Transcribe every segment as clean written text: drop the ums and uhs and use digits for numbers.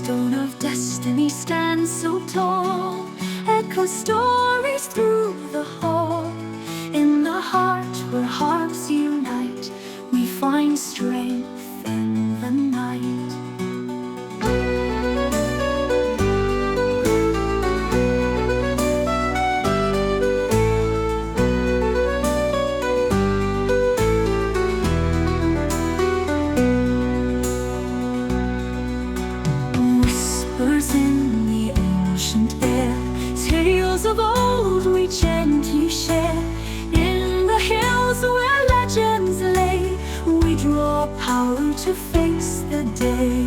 cornerstone of destiny stands so tall, echo stories through the hall. In the heart where hearts unite, we find strength in the night. Whispers in the ancient air, tales of old we gently share. In the hills where legends lay, we draw power to face the day.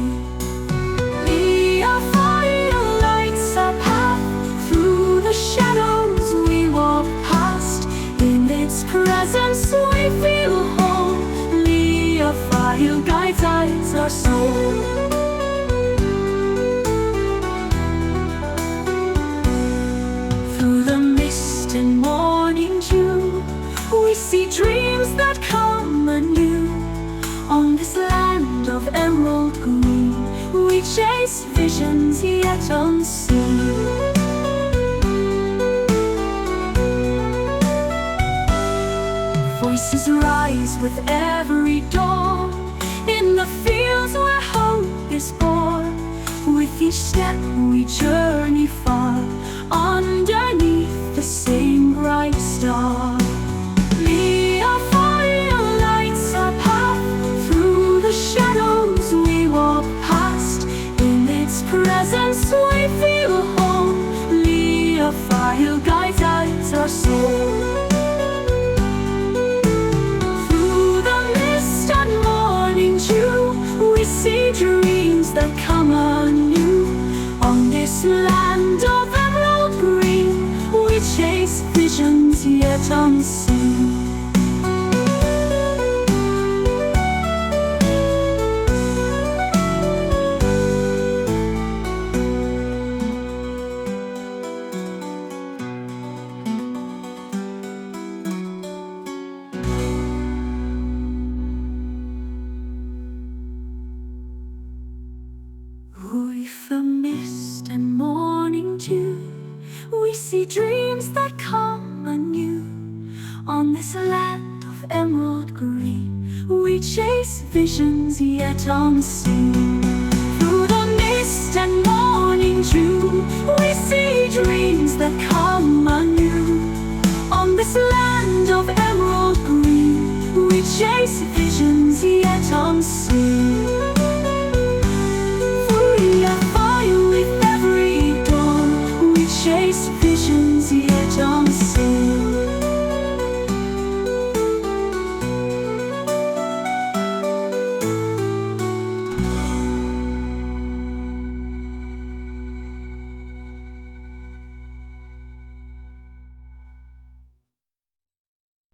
Lia Fáil lights our path, through the shadows we walk past. In its presence we feel whole, Lia Fáil guides our soul. In morning dew, we see dreams that come anew. On this land of emerald green, we chase visions yet unseen. Voices rise with every dawn, in the fields where hope is born. With each step we journey far, underneath the same bright star. Lia Fáil lights our path, through the shadows we walk past. In its presence we feel home, Lia Fáil guides our soul. Through the mist and morning dew, we see dreams that come anew. On this land of emerald green, we chase visions yet unseen. With the mist and morning dew, we see dreams that come anew. On this land of emerald green, we chase visions yet unseen. Through the mist and morning dew, we see dreams that come anew. On this land of emerald green, we chase visions yet unseen. Chase visions yet unseen.